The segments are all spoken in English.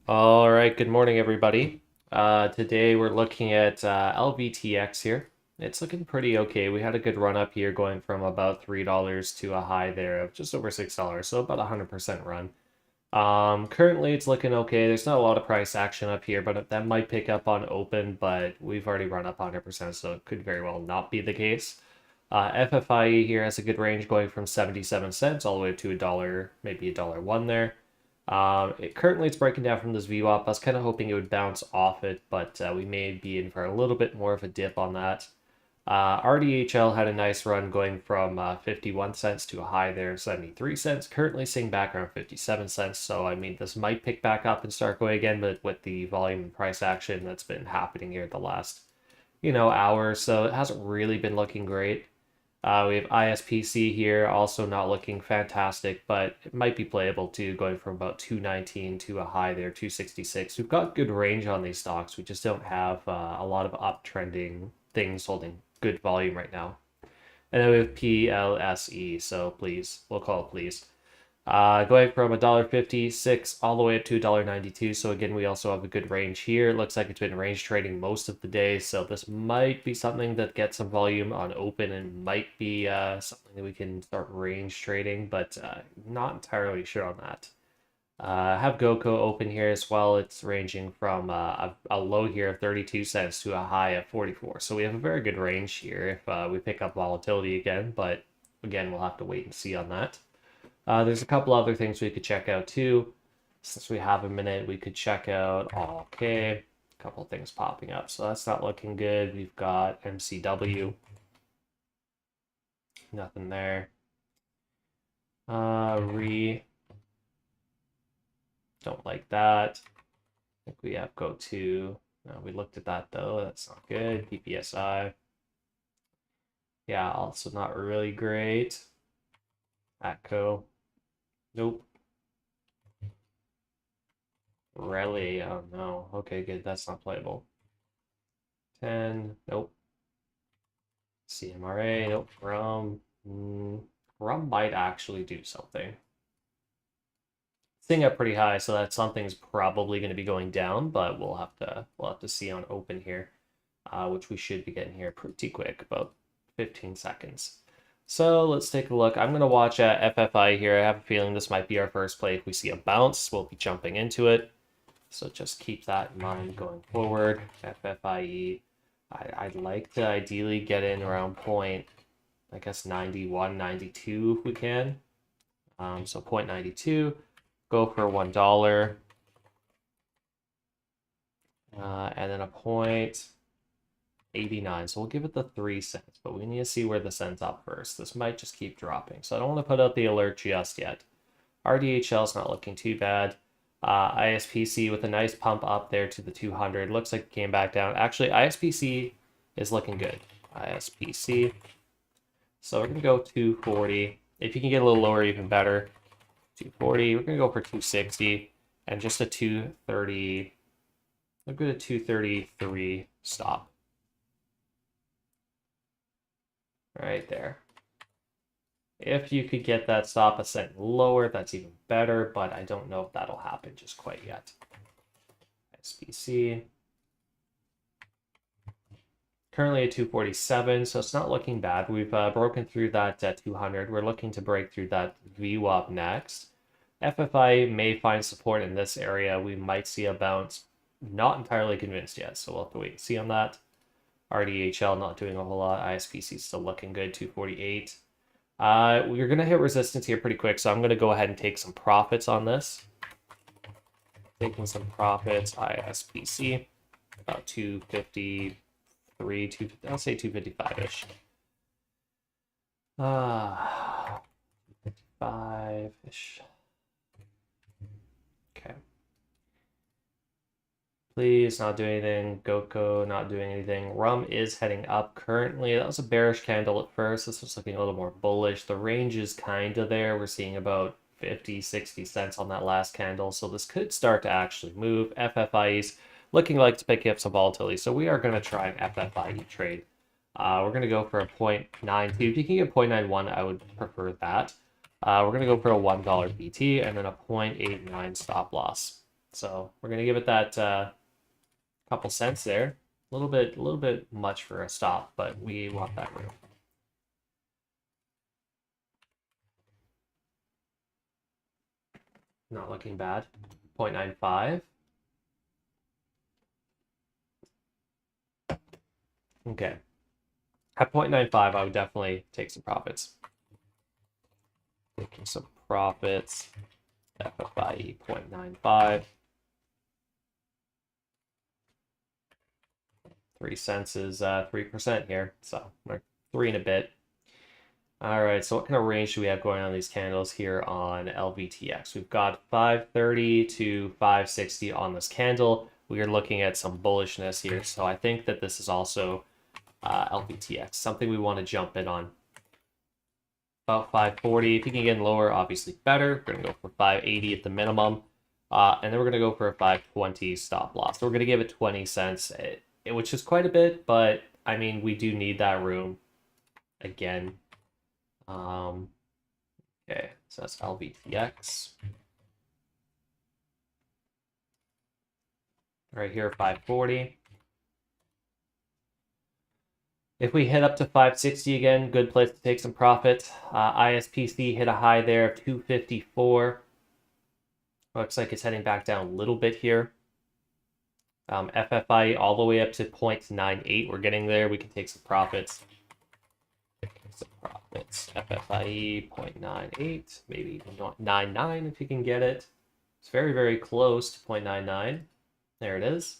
All right, good morning, everybody. Today we're looking at LVTX here. It's looking pretty okay. We had a good run up here going from about $3 to a high there of just over $6, so about 100% run. Currently it's looking okay. There's not a lot of price action up here, but that might pick up on open, but we've already run up 100%, so it could very well not be the case. FFIE here has a good range going from 77 cents all the way up to a dollar, maybe a dollar one there. Currently it's breaking down from this VWAP. I was kind of hoping it would bounce off it, but we may be in for a little bit more of a dip on that. RDHL had a nice run going from 51 cents to a high there of 73 cents. Currently sitting back around 57 cents. So, I mean, this might pick back up and start going again, but with the volume and price action that's been happening here the last, hour or so, it hasn't really been looking great. We have ISPC here, also not looking fantastic, but it might be playable too, going from about 219 to a high there, 266. We've got good range on these stocks. We just don't have a lot of uptrending things holding good volume right now. And then we have PLSE, so please, we'll call it please. Going from $1.56 all the way up to $1.92. So again, we also have a good range here. It looks like it's been range trading most of the day. So this might be something that gets some volume on open and might be something that we can start range trading, but not entirely sure on that. Have GoCo open here as well. It's ranging from a low here of 32 cents to a high of 44. So we have a very good range here if we pick up volatility again, but again, we'll have to wait and see on that. There's a couple other things we could check out too. Since we have a minute, we could check out okay. A couple things popping up. So that's not looking good. We've got MCW. Nothing there. Don't like that. I think we have go-to. No, we looked at that though. That's not good. PPSI. Yeah, also not really great. ATCO. Nope. Rally. Oh no. Okay, good. That's not playable. 10. Nope. CMRA. Nope. Rum might actually do something. Staying up pretty high, so that something's probably going to be going down, but we'll have to see on open here, which we should be getting here pretty quick, about 15 seconds. So let's take a look. I'm going to watch FFI here. I have a feeling this might be our first play. If we see a bounce, we'll be jumping into it. So just keep that in mind going forward. FFIE. I'd like to ideally get in around point, I guess 91, 92 if we can. So point 92, go for $1. And then a point 89. So we'll give it the 3 cents, but we need to see where this ends up first. This might just keep dropping. So I don't want to put out the alert just yet. RDHL is not looking too bad. ISPC with a nice pump up there to the 200. Looks like it came back down. Actually, ISPC is looking good. ISPC. So we're going to go 240. If you can get a little lower, even better. 240. We're going to go for 260 and just a 230. Look at a 233 stop. Right there. If you could get that stop a cent lower, that's even better, but I don't know if that'll happen just quite yet. SPC. Currently at 247, so it's not looking bad. We've broken through that at 200. We're looking to break through that VWAP next. FFI may find support in this area. We might see a bounce. Not entirely convinced yet, so we'll have to wait and see on that. RDHL not doing a whole lot. ISPC still looking good, 248. We're going to hit resistance here pretty quick, so I'm going to go ahead and take some profits on this. Taking some profits, ISPC, about 253, I'll say 255-ish. 55-ish. Okay. Please, not doing anything. GoCo, not doing anything. Rum is heading up currently. That was a bearish candle at first. This was looking a little more bullish. The range is kind of there. We're seeing about 50, 60 cents on that last candle. So this could start to actually move. FFIE's looking like to pick up some volatility. So we are going to try an FFIE trade. We're going to go for a 0.92. If you can get 0.91, I would prefer that. We're going to go for a $1 BT and then a 0.89 stop loss. So we're gonna give it that couple cents there. A little bit much for a stop, but we want that room. Not looking bad. 0.95. Okay. At 0.95, I would definitely take some profits. Taking some profits. FFIE 0.95. 3 cents is 3% here, so we're 3 and a bit. All right, so what kind of range do we have going on these candles here on LVTX? We've got 530 to 560 on this candle. We are looking at some bullishness here, so I think that this is also LVTX, something we want to jump in on. About 540. If you can get in lower, obviously better. We're going to go for 580 at the minimum. And then we're going to go for a 520 stop loss. So we're going to give it 20 cents, which is quite a bit, but I mean, we do need that room again. Okay, so that's LVTX. Right here, 540. If we hit up to 560 again, good place to take some profit. ISPC hit a high there of 254. Looks like it's heading back down a little bit here. FFI all the way up to 0.98. We're getting there. We can take some profits. FFIE 0.98, maybe even 0.99 if you can get it. It's very, very close to 0.99. There it is.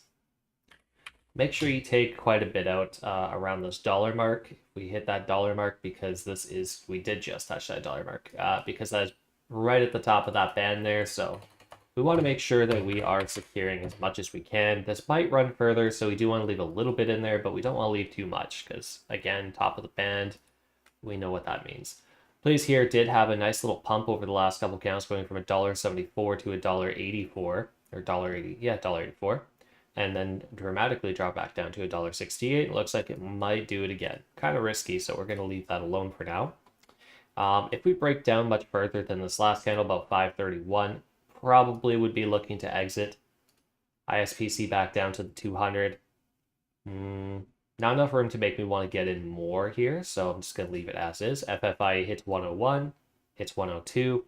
Make sure you take quite a bit out around this dollar mark. We hit that dollar mark because we did just touch that dollar mark because that is right at the top of that band there. So we want to make sure that we are securing as much as we can. This might run further, so we do want to leave a little bit in there, but we don't want to leave too much because, again, top of the band, we know what that means. Plays here did have a nice little pump over the last couple counts, going from $1.74 to $1.84, or $1.80, yeah, $1.84. And then dramatically drop back down to $1.68. Looks like it might do it again. Kind of risky, so we're going to leave that alone for now. If we break down much further than this last candle, about 531, probably would be looking to exit. ISPC back down to the 200. Not enough room to make me want to get in more here, so I'm just going to leave it as is. FFI hits 101, hits 102.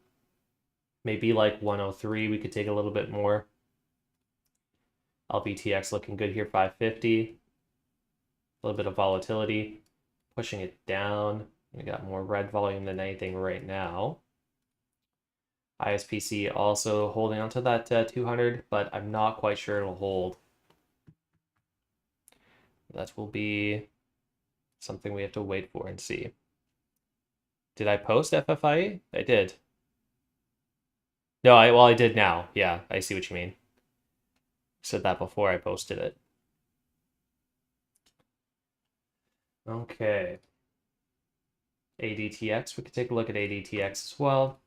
Maybe like 103, we could take a little bit more. LVTX looking good here, 550. A little bit of volatility, pushing it down. We got more red volume than anything right now. ISPC also holding onto that 200, but I'm not quite sure it'll hold. That will be something we have to wait for and see. Did I post FFIE? I did. No, I did now. Yeah, I see what you mean. Said that before I posted it. Okay. ADTX, we could take a look at ADTX as well.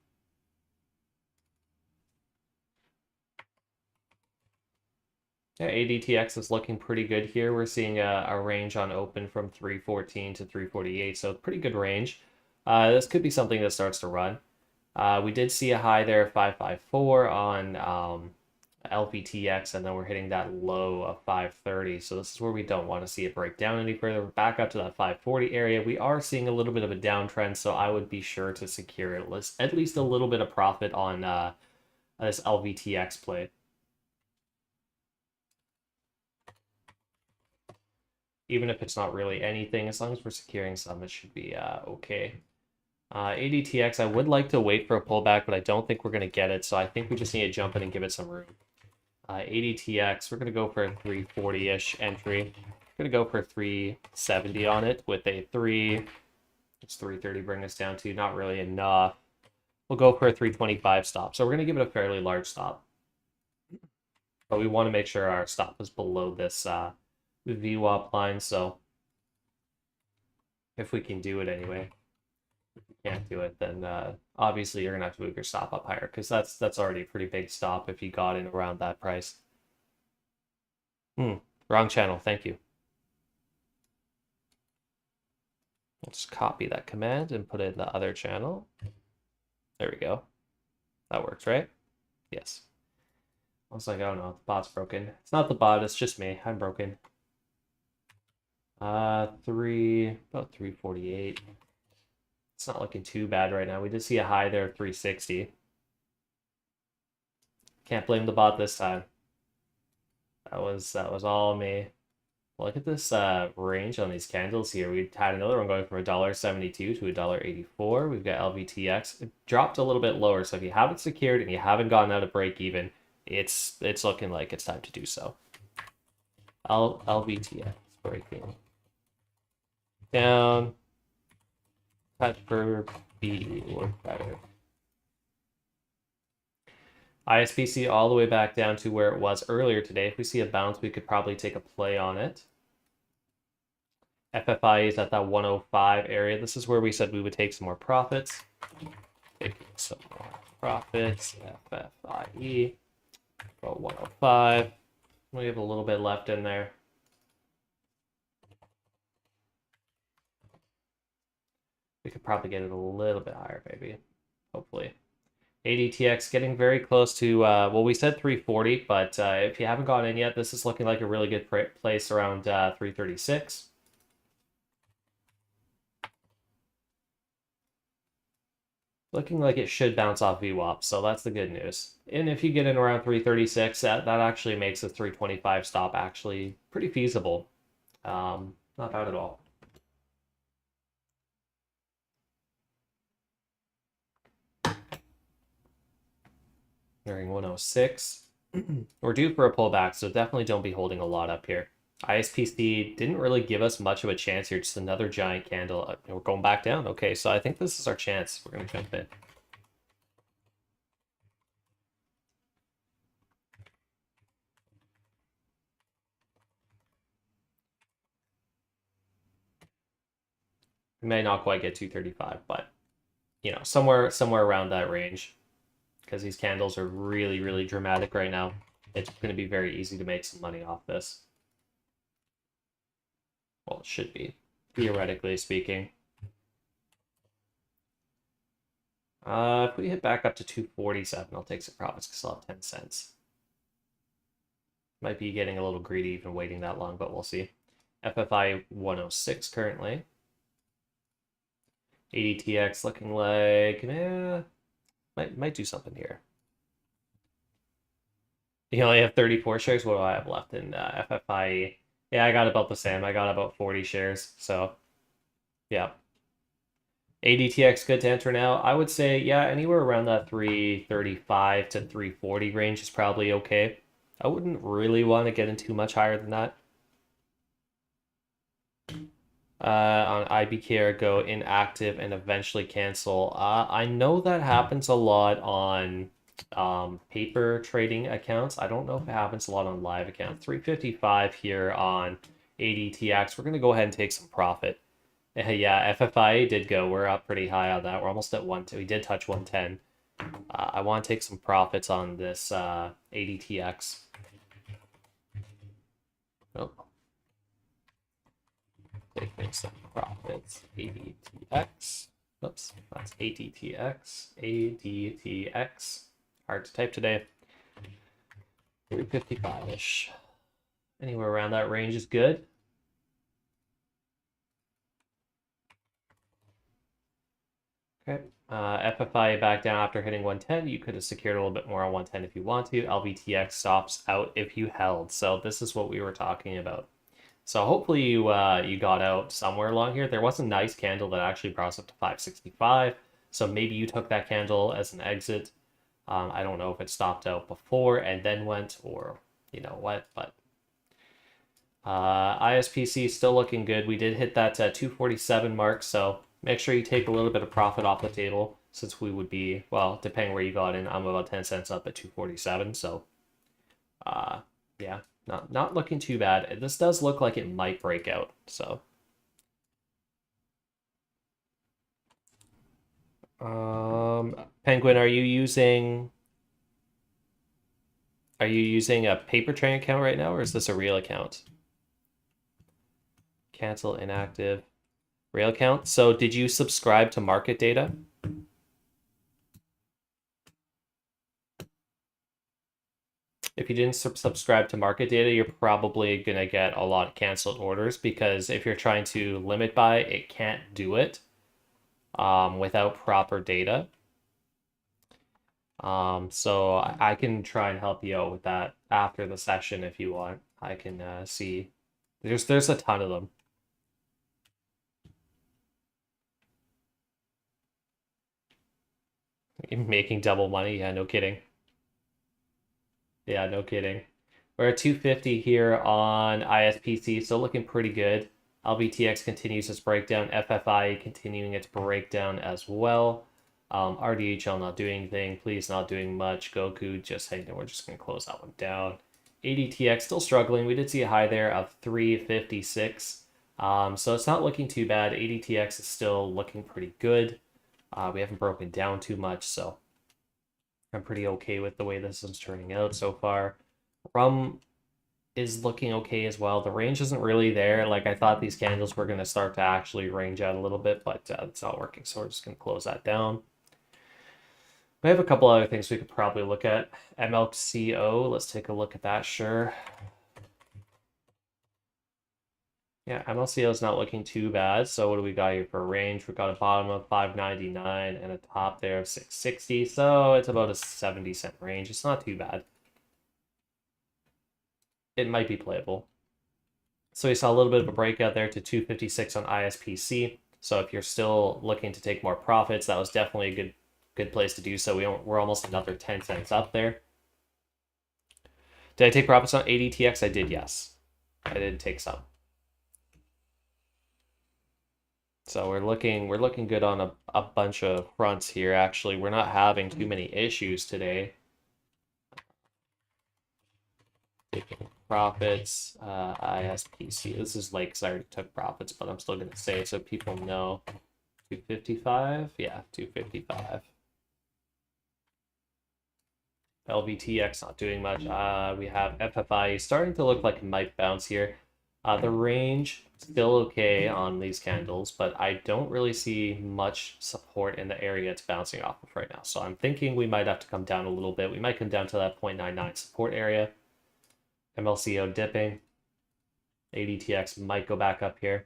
Yeah, ADTX is looking pretty good here. We're seeing a range on open from 314 to 348, so pretty good range. This could be something that starts to run. We did see a high there of 554 on LVTX, and then we're hitting that low of 530. So this is where we don't want to see it break down any further. We're back up to that 540 area. We are seeing a little bit of a downtrend, so I would be sure to secure at least a little bit of profit on this LVTX play. Even if it's not really anything, as long as we're securing some, it should be okay. ADTX, I would like to wait for a pullback, but I don't think we're going to get it, so I think we just need to jump in and give it some room. ADTX, we're going to go for a 340-ish entry. We're going to go for 370 on it with a 3. It's 330 bring us down to not really enough. We'll go for a 325 stop. So we're going to give it a fairly large stop. But we want to make sure our stop is below this VWAP line, so if we can do it anyway. If we can't do it, then obviously you're gonna have to move your stop up higher, because that's already a pretty big stop if you got in around that price. Wrong channel, thank you. Let's copy that command and put it in the other channel. There we go. That works, right? Yes. I was like, oh no, the bot's broken. It's not the bot, it's just me. I'm broken. About 348. It's not looking too bad right now. We did see a high there of 360. Can't blame the bot this time. That was all me. Look at this range on these candles here. We had another one going from $1.72 to $1.84. We've got LVTX. It dropped a little bit lower, so if you haven't secured and you haven't gotten out of break even, it's looking like it's time to do so. LVTX breaking down. Touch for B or better. ISPC all the way back down to where it was earlier today. If we see a bounce, we could probably take a play on it. FFI is at that 105 area. This is where we said we would take some more profits. Taking some more profits. FFIE. Go 105. We have a little bit left in there. We could probably get it a little bit higher, maybe. Hopefully. ADTX getting very close to, well, we said 340, but if you haven't gotten in yet, this is looking like a really good place around 336. Looking like it should bounce off VWAP, so that's the good news. And if you get in around 336, that actually makes the 325 stop actually pretty feasible. Not bad at all. Nearing 106. We're due for a pullback, so definitely don't be holding a lot up here. ISPC didn't really give us much of a chance here, just another giant candle. We're going back down. Okay, so I think this is our chance. We're going to jump in. We may not quite get 235, but you know, somewhere around that range, because these candles are really, really dramatic right now. It's going to be very easy to make some money off this. Well, it should be, theoretically speaking. If we hit back up to 247, I'll take some profits because I'll have 10 cents. Might be getting a little greedy even waiting that long, but we'll see. FFI 106 currently. ADTX looking like, might do something here. You only have 34 shares. What do I have left in FFI? Yeah, I got about the same. I got about 40 shares. So, yeah. ADTX good to enter now. I would say, yeah, anywhere around that 335 to 340 range is probably okay. I wouldn't really want to get in too much higher than that. On IBKR go inactive and eventually cancel. I know that happens a lot on paper trading accounts. I don't know if it happens a lot on live accounts. 355 here on ADTX. We're going to go ahead and take some profit. Yeah, FFIA did go. We're up pretty high on that. We're almost at 110. We did touch 110. I want to take some profits on this ADTX. Oh. Taking some profits. ADTX. Oops, that's ADTX. ADTX. Hard to type today. 355-ish. Anywhere around that range is good. Okay. FFI back down after hitting 110. You could have secured a little bit more on 110 if you want to. LVTX stops out if you held. So this is what we were talking about. So hopefully you got out somewhere along here. There was a nice candle that actually brought us up to 565. So maybe you took that candle as an exit. I don't know if it stopped out before and then went, or you know what, but ISPC still looking good. We did hit that 247 mark, so make sure you take a little bit of profit off the table, since we would be, well, depending where you got in, I'm about 10 cents up at 247, so yeah, not looking too bad. This does look like it might break out, so Penguin, are you using a paper trading account right now, or is this a real account? Cancel inactive. Real account. So did you subscribe to market data? if you didn't subscribe to market data, you're probably going to get a lot of canceled orders because if you're trying to limit buy, it can't do it without proper data. So I can try and help you out with that after the session if you want. I can see there's a ton of them. Making double money, yeah, no kidding. Yeah, no kidding. We're at 250 here on ISPC, still looking pretty good. LVTX continues its breakdown. FFI continuing its breakdown as well. RDHL not doing anything. Please not doing much. Goku just hanging. We're just going to close that one down. ADTX still struggling. We did see a high there of 356. So it's not looking too bad. ADTX is still looking pretty good. We haven't broken down too much, so I'm pretty okay with the way this is turning out so far. Rum is looking okay as well. The range isn't really there. Like I thought these candles were going to start to actually range out a little bit, but it's not working. So we're just going to close that down. We have a couple other things we could probably look at. MLCO, let's take a look at that, sure. Yeah, MLCO is not looking too bad. So what do we got here for a range? We've got a bottom of 599 and a top there of 660. So it's about a 70-cent range. It's not too bad. It might be playable. So we saw a little bit of a breakout there to 256 on ISPC. So if you're still looking to take more profits, that was definitely a good place to do so. We're almost another 10 cents up there. Did I take profits on ADTX? I did, yes. I did take some. So we're looking good on a bunch of fronts here. Actually, we're not having too many issues today. Taking profits, ISPC. This is late because I already took profits, but I'm still going to say it so people know. 255? Yeah, 255. LVTX not doing much. We have FFI starting to look like it might bounce here. The range still okay on these candles, but I don't really see much support in the area it's bouncing off of right now. So I'm thinking we might have to come down a little bit. We might come down to that 0.99 support area. MLCO dipping. ADTX might go back up here.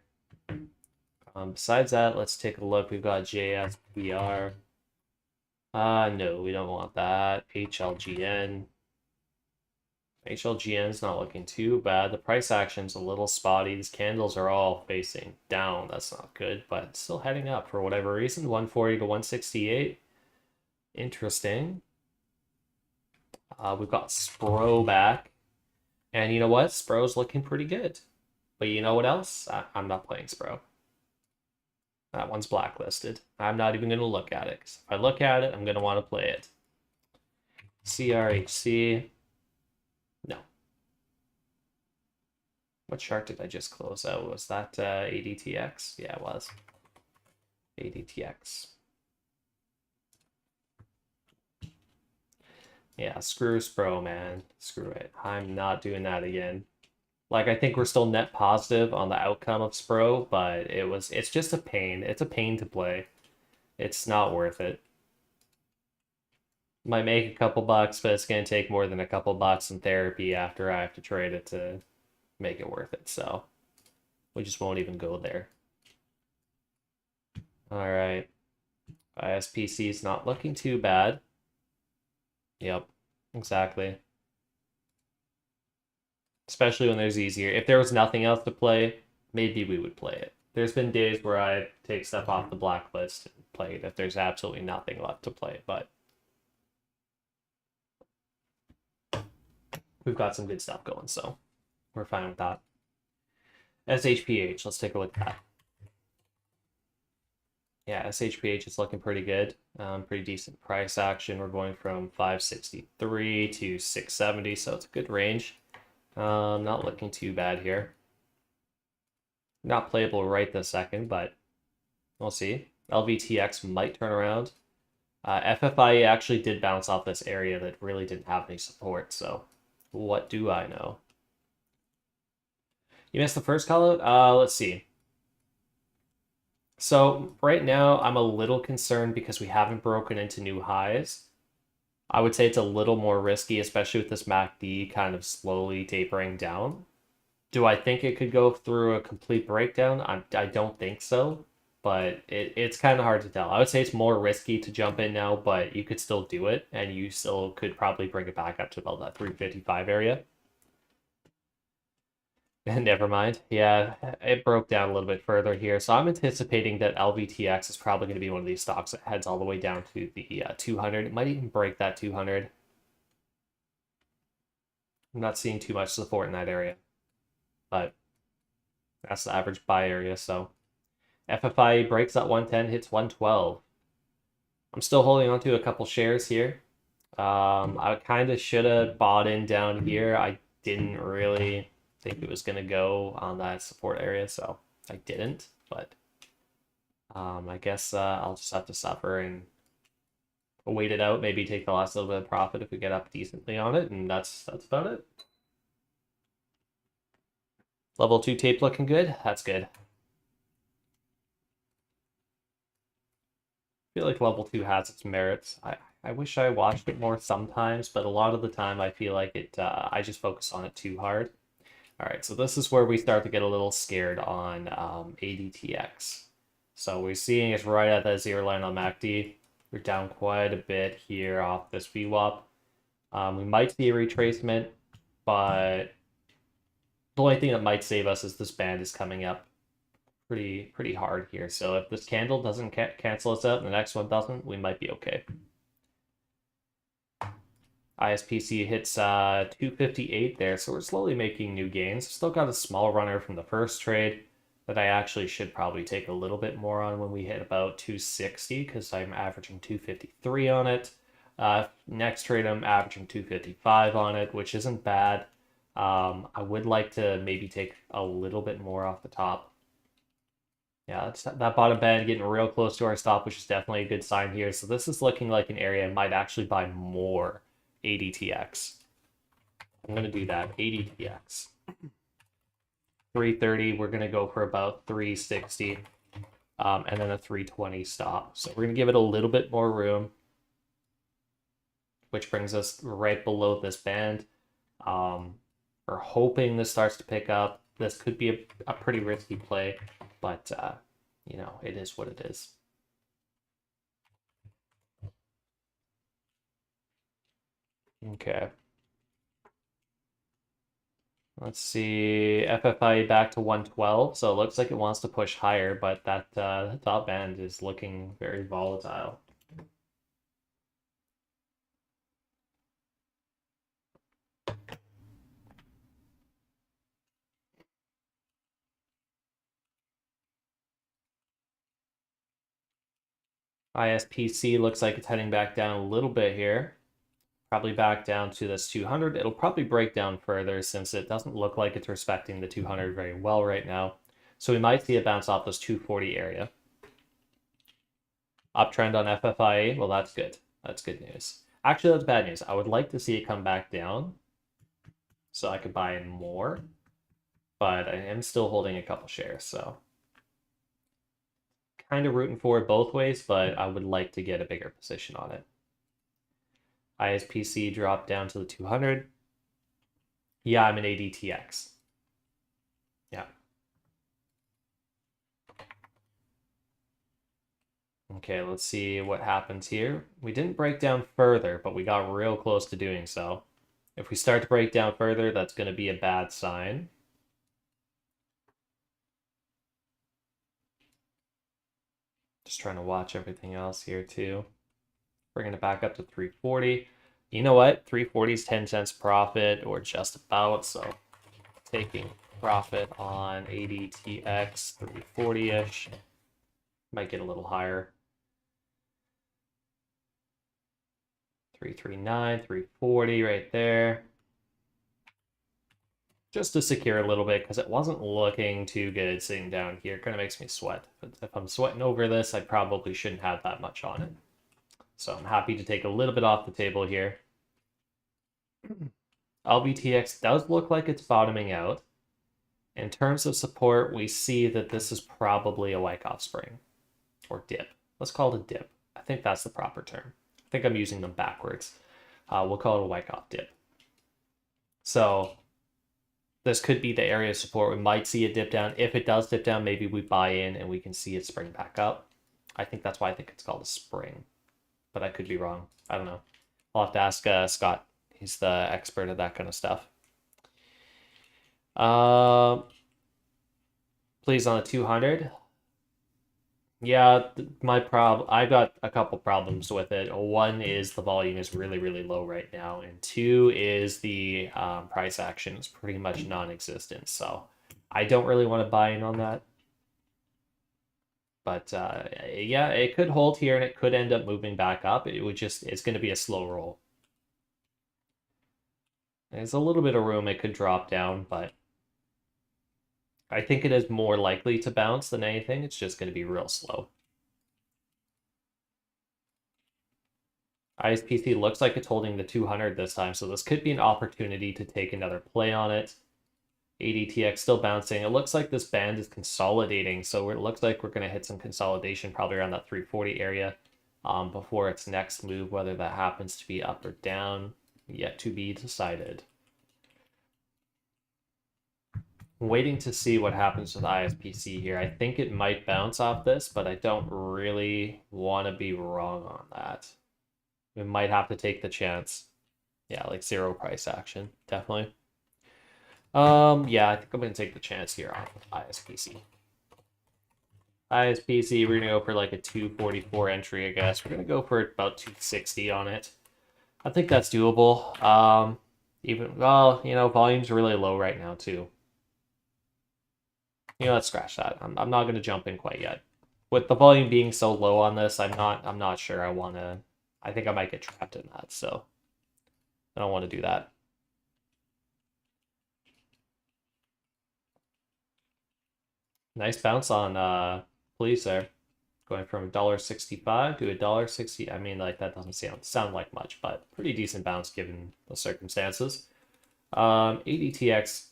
Besides that, let's take a look. We've got JSPR. No, we don't want that. HLGN. HLGN's not looking too bad. The price action's a little spotty. These candles are all facing down. That's not good, but still heading up for whatever reason. 140 to 168. Interesting. We've got Spro back. And you know what? Spro's looking pretty good. But you know what else? I'm not playing Spro. That one's blacklisted. I'm not even going to look at it. 'Cause if I look at it, I'm going to want to play it. CRHC. No. What chart did I just close out? Was that ADTX? Yeah, it was. ADTX. Yeah, screw Spro, man. Screw it. I'm not doing that again. Like, I think we're still net positive on the outcome of Spro, but it's just a pain. It's a pain to play. It's not worth it. Might make a couple bucks, but it's going to take more than a couple bucks in therapy after I have to trade it to make it worth it. So we just won't even go there. All right. ISPC is not looking too bad. Yep, exactly. Especially when there's easier. If there was nothing else to play, maybe we would play it. There's been days where I take stuff off the blacklist and play it if there's absolutely nothing left to play, but we've got some good stuff going, so we're fine with that. SHPH, let's take a look at that. Yeah, SHPH is looking pretty good. Pretty decent price action. We're going from 563 to 670, so it's a good range. Not looking too bad here. Not playable right this second, but we'll see. LVTX might turn around. FFI actually did bounce off this area that really didn't have any support, so what do I know? You missed the first call out? Let's see. So right now I'm a little concerned because we haven't broken into new highs. I would say it's a little more risky, especially with this MACD kind of slowly tapering down. Do I think it could go through a complete breakdown? I don't think so, but it's kind of hard to tell. I would say it's more risky to jump in now, but you could still do it, and you still could probably bring it back up to about that 355 area. Never mind. Yeah, it broke down a little bit further here. So I'm anticipating that LVTX is probably going to be one of these stocks that heads all the way down to the 200. It might even break that 200. I'm not seeing too much support in that area, but that's the average buy area. So FFI breaks that 110, hits 112. I'm still holding on to a couple shares here. I kind of should have bought in down here. I didn't really think it was going to go on that support area, so I didn't. But I guess I'll just have to suffer and wait it out. Maybe take the last little bit of profit if we get up decently on it, and that's about it. Level 2 tape looking good. That's good. I feel like level 2 has its merits. I wish I watched it more sometimes, but a lot of the time I feel like it I just focus on it too hard. All right, so this is where we start to get a little scared on ADTX. So we're seeing it's right at that zero line on MACD. We're down quite a bit here off this VWAP. We might see a retracement, but the only thing that might save us is this band is coming up pretty hard here. So if this candle doesn't cancel us out and the next one doesn't, we might be okay. ISPC hits 258 there, so we're slowly making new gains. Still got a small runner from the first trade that I actually should probably take a little bit more on when we hit about 260 because I'm averaging 253 on it. Next trade I'm averaging 255 on it, which isn't bad. I would like to maybe take a little bit more off the top. Yeah, that bottom band getting real close to our stop, which is definitely a good sign here. So this is looking like an area I might actually buy more ADTX. I'm going to do that. ADTX. 330, we're going to go for about 360, and then a 320 stop. So we're going to give it a little bit more room, which brings us right below this band. We're hoping this starts to pick up. This could be a pretty risky play, but, you know, it is what it is. Okay. Let's see, FFI back to 112, so it looks like it wants to push higher, but that top band is looking very volatile. ISPC looks like it's heading back down a little bit here. Probably back down to this 200. It'll probably break down further since it doesn't look like it's respecting the 200 very well right now. So we might see a bounce off this 240 area. Uptrend on FFIA, well, that's good. That's good news. Actually, that's bad news. I would like to see it come back down so I could buy in more, but I am still holding a couple shares, so kind of rooting for it both ways, but I would like to get a bigger position on it. ISPC dropped down to the 200. Yeah, I'm an ADTX. Yeah. Okay, let's see what happens here. We didn't break down further, but we got real close to doing so. If we start to break down further, that's going to be a bad sign. Just trying to watch everything else here too. Bringing it back up to 340. You know what? 340 is 10 cents profit or just about, so taking profit on ADTX 340-ish. Might get a little higher. 339, 340 right there. Just to secure a little bit because it wasn't looking too good sitting down here. It kind of makes me sweat. But if I'm sweating over this, I probably shouldn't have that much on it. So I'm happy to take a little bit off the table here. LVTX does look like it's bottoming out. In terms of support, we see that this is probably a Wyckoff spring or dip. Let's call it a dip. I think that's the proper term. I think I'm using them backwards. We'll call it a Wyckoff dip. So this could be the area of support. We might see a dip down. If it does dip down, maybe we buy in and we can see it spring back up. I think that's why I think it's called a spring, but I could be wrong. I don't know. I'll have to ask Scott. He's the expert at that kind of stuff. Please on the 200. Yeah, I've got a couple problems with it. One is the volume is really, really low right now, and two is the price action is pretty much non-existent. So I don't really want to buy in on that. But yeah, it could hold here and it could end up moving back up. It's going to be a slow roll. There's a little bit of room it could drop down, but I think it is more likely to bounce than anything. It's just going to be real slow. ISPC looks like it's holding the 200 this time, so this could be an opportunity to take another play on it. ADTX still bouncing. It looks like this band is consolidating, so it looks like we're going to hit some consolidation probably around that 340 area before its next move, whether that happens to be up or down, yet to be decided. Waiting to see what happens with ISPC here. I think it might bounce off this, but I don't really want to be wrong on that. We might have to take the chance. Yeah, like zero price action, definitely. Yeah, I think I'm gonna take the chance here on ISPC. ISPC, we're gonna go for like a 244 entry, I guess. We're gonna go for about 260 on it. I think that's doable. Well, volume's really low right now too. Let's scratch that. I'm not gonna jump in quite yet. With the volume being so low on this, I'm not sure I wanna. I think I might get trapped in that, so I don't want to do that. Nice bounce on police there. Going from $1.65 to $1.60. I mean, like, that doesn't sound like much, but pretty decent bounce given the circumstances. ADTX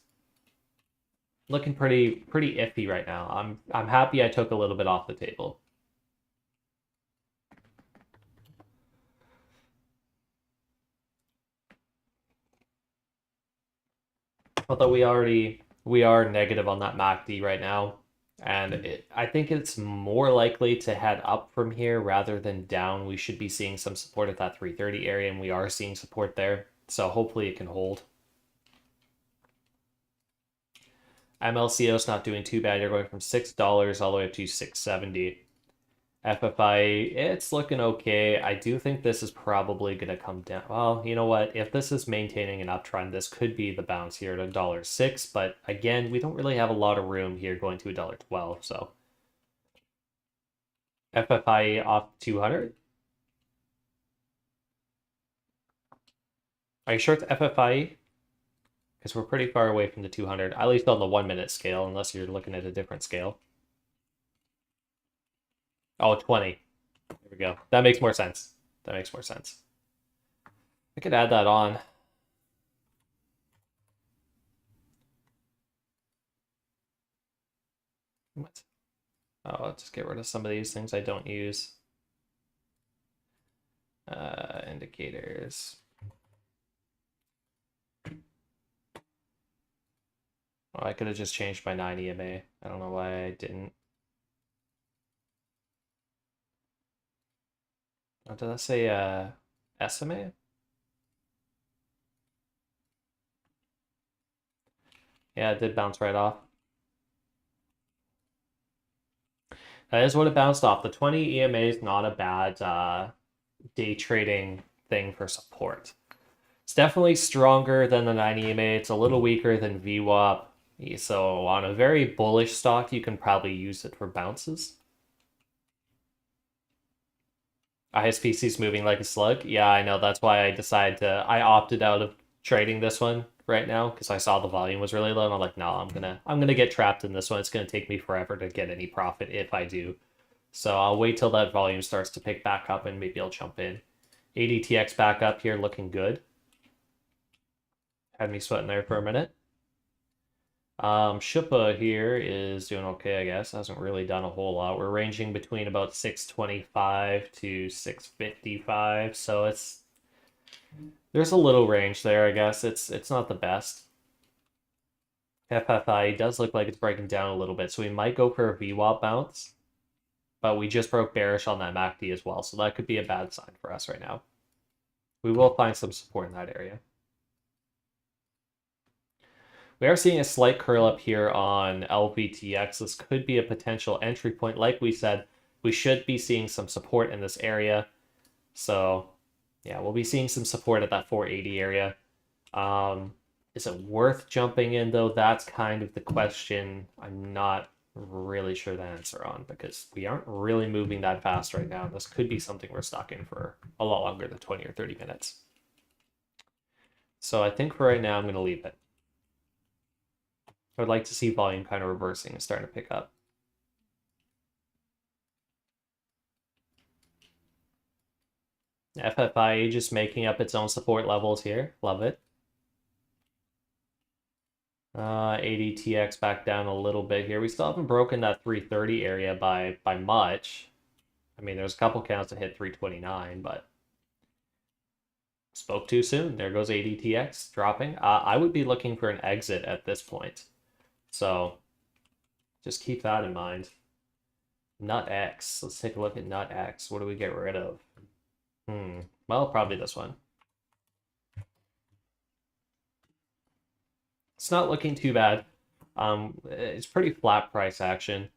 looking pretty iffy right now. I'm happy I took a little bit off the table. Although we are negative on that MACD right now, and I think it's more likely to head up from here rather than down. We should be seeing some support at that 330 area, and we are seeing support there. So hopefully it can hold. MLCO's not doing too bad. You're going from $6 all the way up to $6.70. FFI, it's looking okay. I do think this is probably going to come down. Well, you know what? If this is maintaining an uptrend, this could be the bounce here at $1.06. But again, we don't really have a lot of room here going to $1.12. So FFI off 200. Are you sure it's FFI? Because we're pretty far away from the 200, at least on the 1 minute scale, unless you're looking at a different scale. Oh, 20. There we go. That makes more sense. That makes more sense. I could add that on. What? Oh, I'll just get rid of some of these things I don't use. Indicators. Oh, I could have just changed my 9 EMA. I don't know why I didn't. Oh, did I say SMA? Yeah, it did bounce right off. That is what it bounced off. The 20 EMA is not a bad day trading thing for support. It's definitely stronger than the 9 EMA. It's a little weaker than VWAP. So on a very bullish stock, you can probably use it for bounces. ISPC is moving like a slug. Yeah, I know. That's why I opted out of trading this one right now because I saw the volume was really low and I'm like, no, I'm gonna get trapped in this one. It's gonna take me forever to get any profit if I do. So I'll wait till that volume starts to pick back up and maybe I'll jump in. ADTX back up here looking good. Had me sweating there for a minute. Shupa here is doing okay, I guess. Hasn't really done a whole lot. We're ranging between about 625 to 655, so it's There's a little range there, I guess. It's not the best. FFI does look like it's breaking down a little bit, so we might go for a VWAP bounce, but we just broke bearish on that MACD as well, so that could be a bad sign for us right now. We will find some support in that area. We are seeing a slight curl up here on LVTX. This could be a potential entry point. Like we said, we should be seeing some support in this area. So yeah, we'll be seeing some support at that 480 area. Is it worth jumping in though? That's kind of the question I'm not really sure the answer on, because we aren't really moving that fast right now. This could be something we're stuck in for a lot longer than 20 or 30 minutes. So I think for right now, I'm going to leave it. I would like to see volume kind of reversing and starting to pick up. FFI just making up its own support levels here. Love it. ADTX back down a little bit here. We still haven't broken that 330 area by much. I mean, there's a couple counts that hit 329, but spoke too soon. There goes ADTX dropping. I would be looking for an exit at this point. So just keep that in mind. NUTX. Let's take a look at NUTX. What do we get rid of? Well, probably this one. It's not looking too bad. It's pretty flat price action.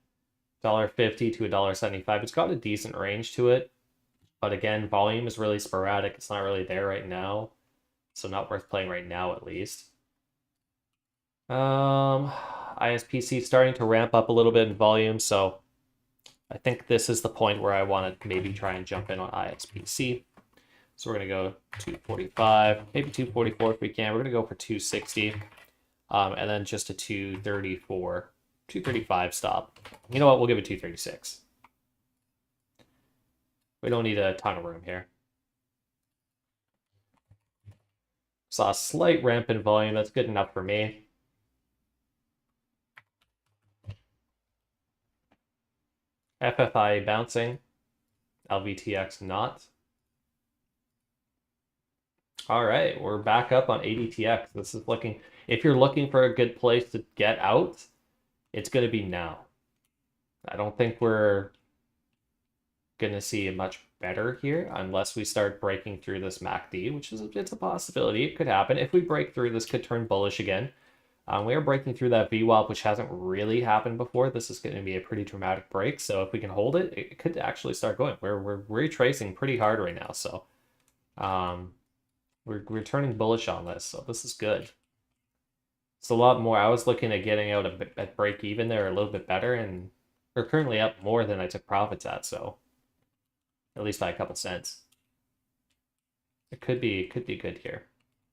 $1.50 to $1.75. It's got a decent range to it. But again, volume is really sporadic. It's not really there right now. So not worth playing right now, at least. ISPC starting to ramp up a little bit in volume, so I think this is the point where I want to maybe try and jump in on ISPC. So we're going to go 245, maybe 244 if we can. We're going to go for 260, and then just a 234, 235 stop. You know what? We'll give it 236. We don't need a ton of room here. Saw a slight ramp in volume. That's good enough for me. FFI bouncing, LVTX not. All right, we're back up on ADTX. This is looking, if you're looking for a good place to get out, it's going to be now. I don't think we're going to see much better here unless we start breaking through this MACD, which is it's a possibility. It could happen. If we break through, this could turn bullish again. We are breaking through that VWAP, which hasn't really happened before. This is going to be a pretty dramatic break. So if we can hold it, it could actually start going. We're retracing pretty hard right now. So we're turning bullish on this. So this is good. It's a lot more. I was looking at getting out at break even there a little bit better, and we're currently up more than I took profits at. So at least by a couple cents. It could be good here.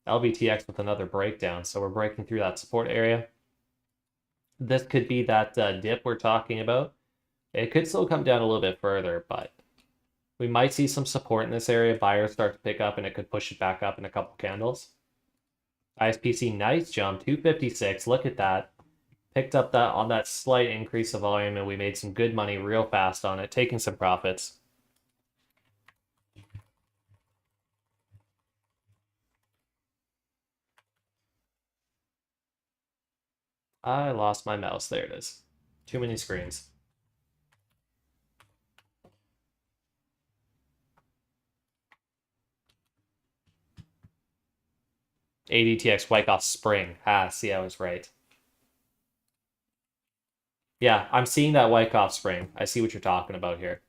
LVTX with another breakdown, so we're breaking through that support area. This could be that dip we're talking about. It could still come down a little bit further, but we might see some support in this area. Buyers start to pick up, and it could push it back up in a couple candles. ISPC, nice jump, 256. Look at that. Picked up that on that slight increase of volume, and we made some good money real fast on it, taking some profits. I lost my mouse. There it is. Too many screens. ADTX Wyckoff Spring. See, I was right. Yeah, I'm seeing that Wyckoff Spring. I see what you're talking about here.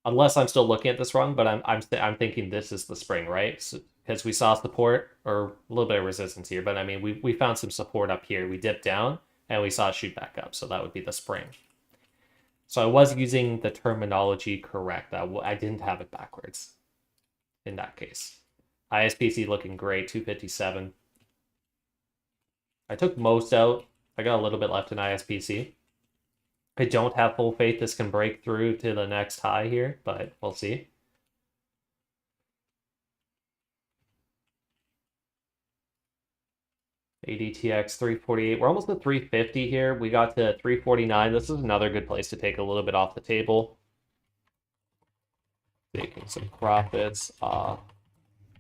Unless I'm still looking at this wrong, but I'm thinking this is the spring, right? Because we saw support or a little bit of resistance here, but I mean we found some support up here. We dipped down and we saw it shoot back up, so that would be the spring. So I was using the terminology correct. I didn't have it backwards in that case. ISPC looking great, 257. I took most out. I got a little bit left in ISPC. I don't have full faith this can break through to the next high here, but we'll see. ADTX 348. We're almost at 350 here. We got to 349. This is another good place to take a little bit off the table. Taking some profits off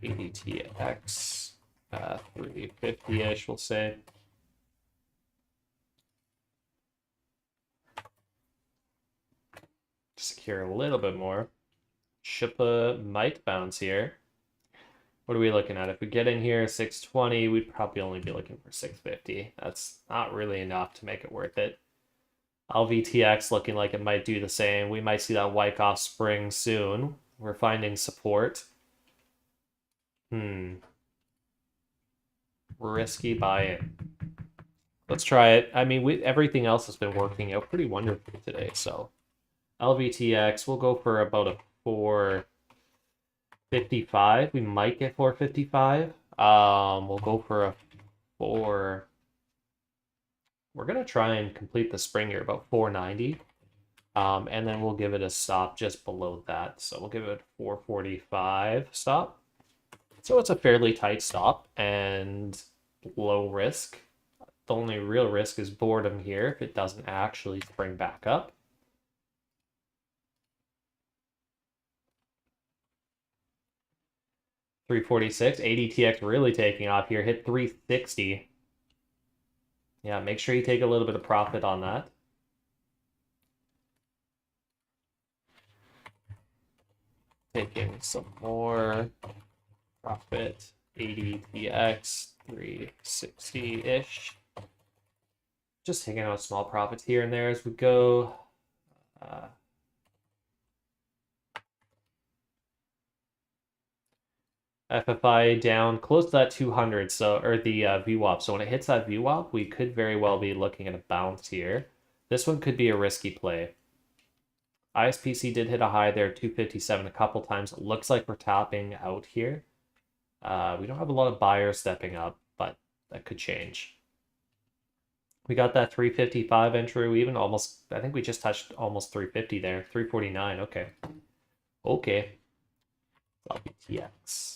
ADTX, 350-ish, we'll say. Secure a little bit more. Shippa might bounce here. What are we looking at? If we get in here 620, we'd probably only be looking for 650. That's not really enough to make it worth it. LVTX looking like it might do the same. We might see that Wyckoff spring soon. We're finding support. Risky buy-in. Let's try it. I mean, everything else has been working out pretty wonderfully today, so LVTX, we'll go for about a 455. We might get 455. We'll go for a 4. We're gonna try and complete the spring here about 490. And then we'll give it a stop just below that. So we'll give it 445 stop. So it's a fairly tight stop and low risk. The only real risk is boredom here if it doesn't actually spring back up. $346. ADTX really taking off here. Hit 360. Yeah, make sure you take a little bit of profit on that. Taking some more profit. ADTX 360-ish. Just taking out small profits here and there as we go. FFI down close to that 200, so or the VWAP. So when it hits that VWAP, we could very well be looking at a bounce here. This one could be a risky play. ISPC did hit a high there, 257 a couple times. It looks like we're tapping out here. We don't have a lot of buyers stepping up, but that could change. We got that 355 entry. We even almost, I think we just touched almost 350 there. 349, okay. Okay. LVTX.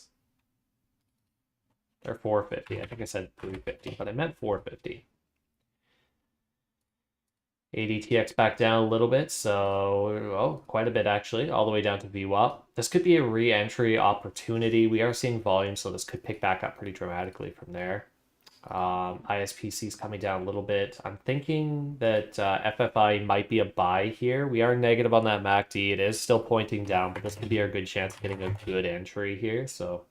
They're 450. I think I said 350, but I meant 450. ADTX back down a little bit, so quite a bit actually, all the way down to VWAP. This could be a re-entry opportunity. We are seeing volume, so this could pick back up pretty dramatically from there. ISPC is coming down a little bit. I'm thinking that FFI might be a buy here. We are negative on that MACD. It is still pointing down, but this could be our good chance of getting a good entry here. So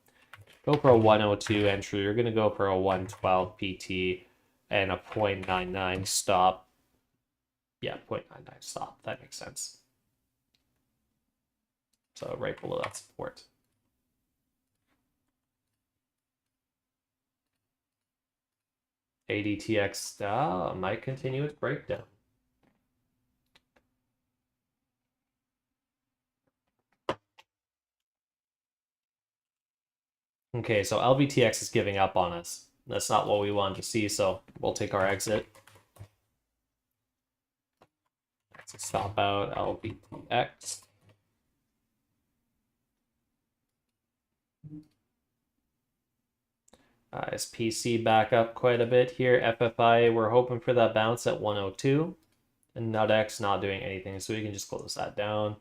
go for a 102 entry. You're going to go for a 112 PT and a 0.99 stop. Yeah, 0.99 stop. That makes sense. So right below that support. ADTX might continue its breakdown. Okay, so LVTX is giving up on us. That's not what we wanted to see, so we'll take our exit. Let's stop out LVTX. ISPC back up quite a bit here. FFI, we're hoping for that bounce at 102. And NutX not doing anything, so we can just close that down.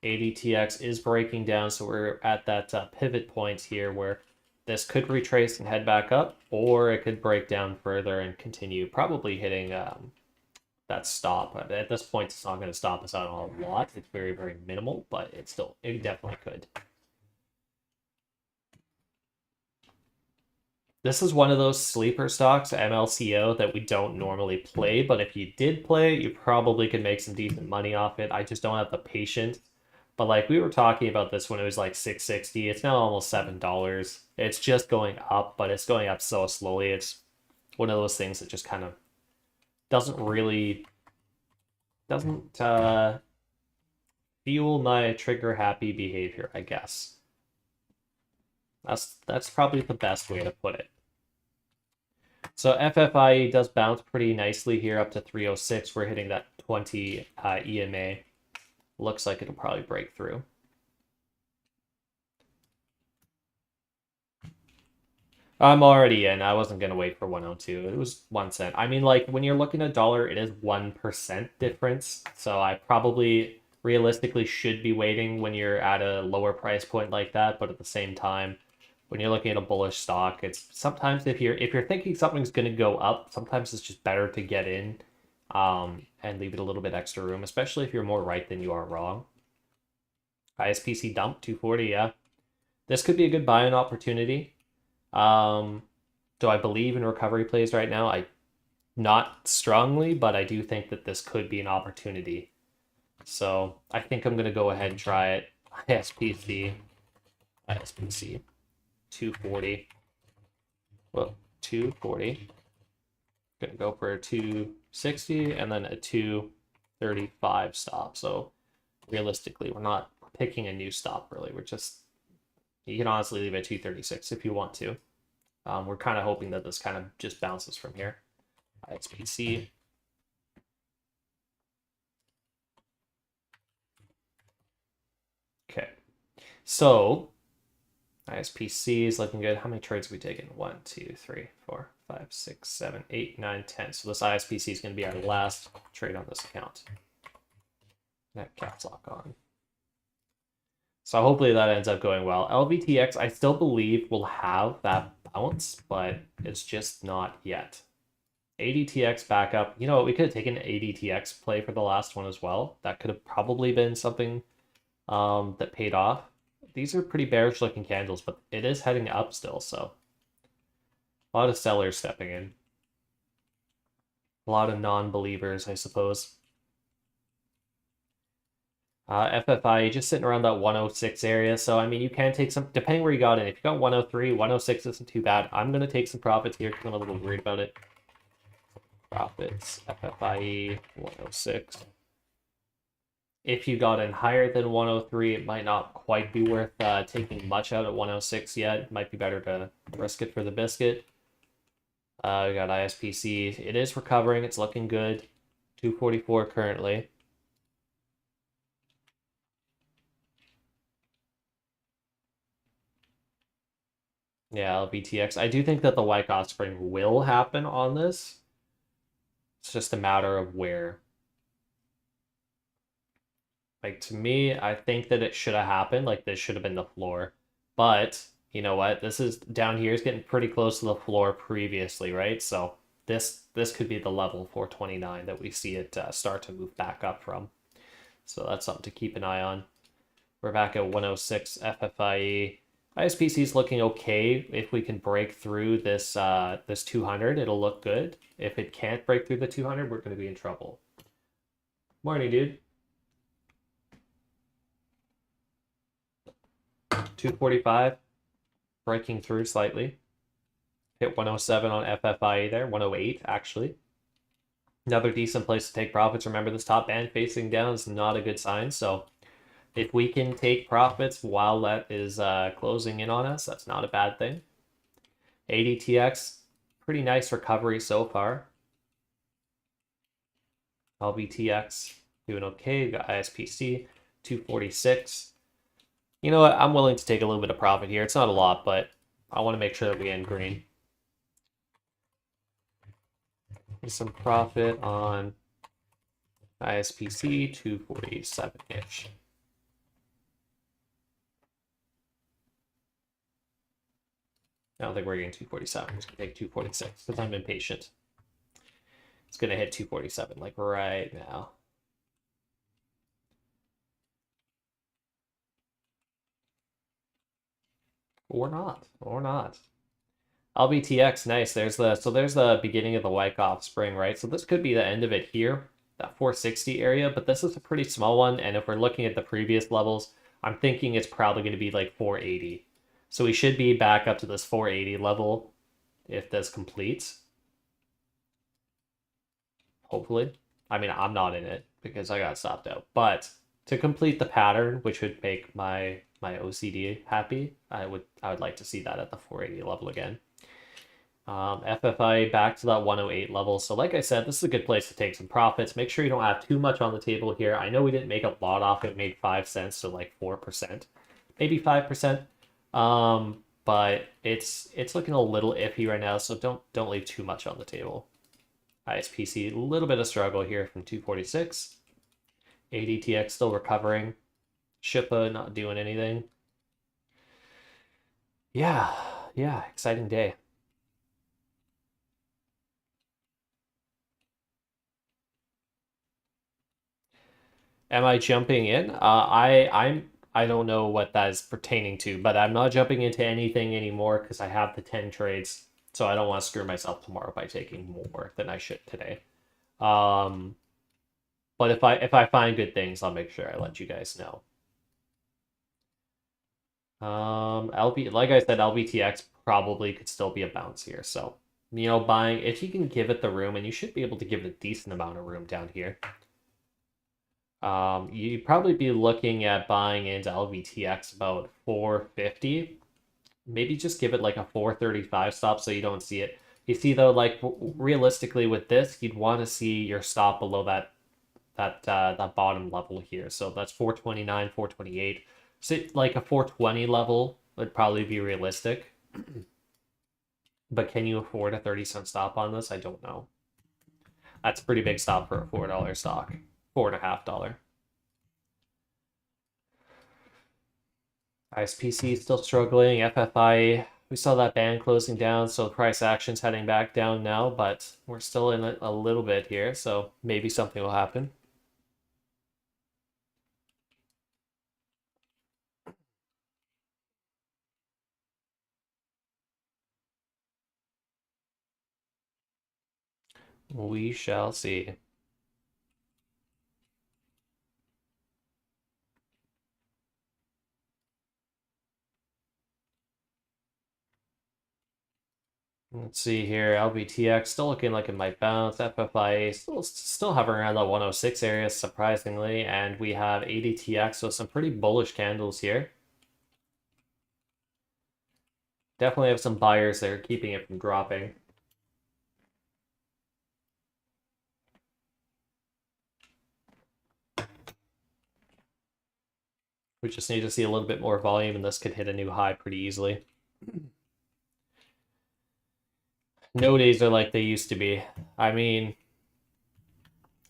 ADTX is breaking down, so we're at that pivot point here where this could retrace and head back up, or it could break down further and continue, probably hitting that stop. At this point, it's not going to stop us out a lot. It's very, very minimal, but it definitely could. This is one of those sleeper stocks, MLCO, that we don't normally play, but if you did play it, you probably could make some decent money off it. I just don't have the patience. But like we were talking about this when it was like 660, it's now almost $7. It's just going up, but it's going up so slowly. It's one of those things that just kind of doesn't fuel my trigger happy behavior, I guess. That's probably the best way to put it. So FFI does bounce pretty nicely here up to 306. We're hitting that 20 EMA. Looks like it'll probably break through. I'm already in. I wasn't going to wait for 102. It was 1 cent. I mean, like, when you're looking at dollar, it is 1% difference. So I probably realistically should be waiting when you're at a lower price point like that, but at the same time, when you're looking at a bullish stock, it's sometimes if you're thinking something's going to go up, sometimes it's just better to get in and leave it a little bit extra room, especially if you're more right than you are wrong. ISPC dump 240, yeah. This could be a good buy-in opportunity. Do I believe in recovery plays right now? Not strongly, but I do think that this could be an opportunity. So I think I'm gonna go ahead and try it. ISPC 240. Well, 240. Gonna go for a 260 and then a 235 stop. So realistically, we're not picking a new stop really. You can honestly leave it at 236 if you want to. We're kind of hoping that this kind of just bounces from here. ISPC. Okay. So ISPC is looking good. How many trades have we taken? 1, 2, 3, 4, 5, 6, 7, 8, 9, 10. So this ISPC is going to be our last trade on this account. That caps lock on. So hopefully that ends up going well. LVTX, I still believe will have that bounce, but it's just not yet. ADTX backup. You know what? We could have taken an ADTX play for the last one as well. That could have probably been something that paid off. These are pretty bearish looking candles, but it is heading up still, so a lot of sellers stepping in. A lot of non-believers, I suppose. FFI just sitting around that 106 area, so I mean you can take some, depending where you got in. If you got 103, 106 isn't too bad. I'm going to take some profits here because I'm a little worried about it. Profits, FFIE 106. If you got in higher than 103, it might not quite be worth taking much out at 106 yet. It might be better to risk it for the biscuit. We got ISPC. It is recovering. It's looking good. 244 currently. Yeah, LVTX. I do think that the Wyckoff spring will happen on this. It's just a matter of where. Like, to me, I think that it should have happened. Like, this should have been the floor. But, you know what? This is, down here is getting pretty close to the floor previously, right? So this could be the level 429 that we see it start to move back up from. So that's something to keep an eye on. We're back at 106 FFIE. ISPC is looking okay. If we can break through this this 200, it'll look good. If it can't break through the 200, we're going to be in trouble. Morning, dude. 245, breaking through slightly. Hit 107 on FFIE there, 108 actually. Another decent place to take profits. Remember, this top band facing down is not a good sign, so if we can take profits while that is closing in on us, that's not a bad thing. ADTX, pretty nice recovery so far. LVTX, doing okay. We got ISPC, 246. You know what? I'm willing to take a little bit of profit here. It's not a lot, but I want to make sure that we end green. Get some profit on ISPC, 247-ish. I don't think we're getting 247. I'm just going to take 246 because I'm impatient. It's going to hit 247 like right now. Or not. Or not. LVTX, nice. There's the beginning of the Wyckoff spring, right? So this could be the end of it here, that 460 area, but this is a pretty small one, and if we're looking at the previous levels, I'm thinking it's probably going to be like 480. So we should be back up to this 480 level if this completes. Hopefully. I mean, I'm not in it because I got stopped out. But to complete the pattern, which would make my OCD happy, I would like to see that at the 480 level again. FFI back to that 108 level. So like I said, this is a good place to take some profits. Make sure you don't have too much on the table here. I know we didn't make a lot off it. Made 5 cents, so like 4%. Maybe 5%. But it's looking a little iffy right now, so don't leave too much on the table. ISPC, a little bit of struggle here from 246. ADTX still recovering. Shiba not doing anything. Yeah, yeah, exciting day. Am I jumping in? I don't know what that is pertaining to, but I'm not jumping into anything anymore because I have the 10 trades, so I don't want to screw myself tomorrow by taking more than I should today. Um, but if I find good things, I'll make sure I let you guys know. LB, like I said, LBTX probably could still be a bounce here. So, buying, if you can give it the room, and you should be able to give it a decent amount of room down here. You'd probably be looking at buying into LVTX about 450. Maybe just give it like a 435 stop so you don't see it. You see though, like realistically with this, you'd want to see your stop below that bottom level here. So that's 429, 428. So like a 420 level would probably be realistic. But can you afford a 30-cent stop on this? I don't know. That's a pretty big stop for a $4 stock. $4.50. ISPC is still struggling. FFI, we saw that band closing down, so price action's heading back down now, but we're still in a little bit here, so maybe something will happen. We shall see. Let's see here. LBTX still looking like it might bounce. FFIA still hovering around the 106 area, surprisingly. And we have ADTX, so some pretty bullish candles here. Definitely have some buyers there keeping it from dropping. We just need to see a little bit more volume, and this could hit a new high pretty easily. No days are like they used to be. I mean,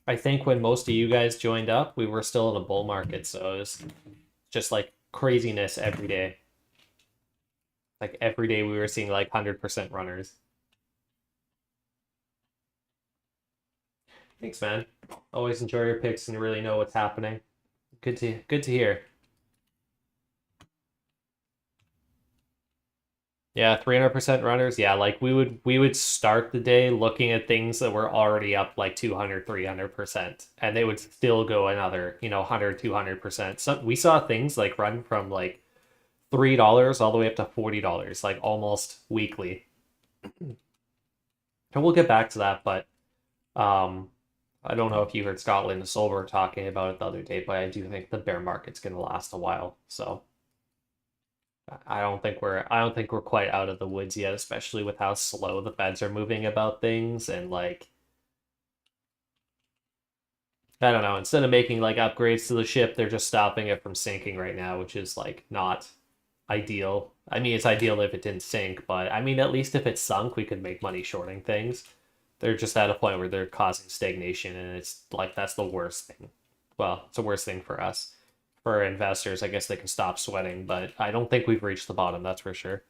I think when most of you guys joined up, we were still in a bull market, so it was just like craziness every day. Like every day we were seeing like 100% runners. Thanks, man. Always enjoy your picks and really know what's happening. Good to hear. Yeah, 300% runners. Yeah, like we would start the day looking at things that were already up like 200, 300%, and they would still go another, 100, 200%. So we saw things like run from like $3 all the way up to $40, like almost weekly. And we'll get back to that, but I don't know if you heard Scotland and Solberg talking about it the other day, but I do think the bear market's going to last a while. So I don't think we're quite out of the woods yet, especially with how slow the feds are moving about things and like I don't know, instead of making like upgrades to the ship, they're just stopping it from sinking right now, which is like not ideal. I mean, it's ideal if it didn't sink, but I mean, at least if it sunk, we could make money shorting things. They're just at a point where they're causing stagnation, and it's like that's the worst thing. Well, it's the worst thing for us. For investors, I guess they can stop sweating, but I don't think we've reached the bottom, that's for sure.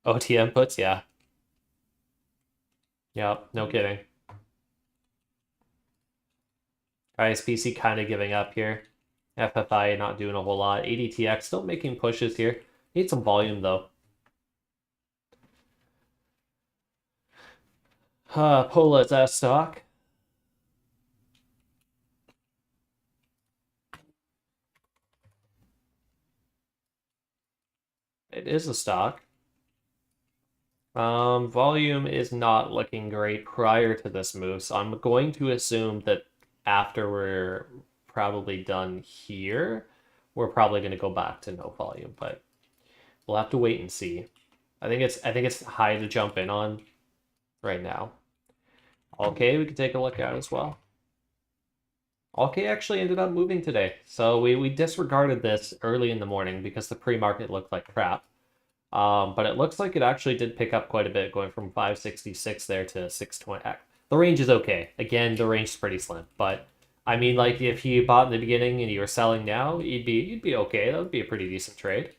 OTM puts, yeah. Yeah, no kidding. ISPC kind of giving up here. FFI not doing a whole lot. ADTX still making pushes here. Need some volume though. Pola's S stock. It is a stock. Volume is not looking great prior to this move, so I'm going to assume that after we're probably done here, we're probably going to go back to no volume, but we'll have to wait and see. I think it's high to jump in on right now. Okay, we can take a look at as well. Okay actually ended up moving today, so we disregarded this early in the morning because the pre-market looked like crap. But it looks like it actually did pick up quite a bit, going from 566 there to 620. The range is okay. Again, the range is pretty slim, but I mean, like if you bought in the beginning and you were selling now, you'd be okay. That would be a pretty decent trade.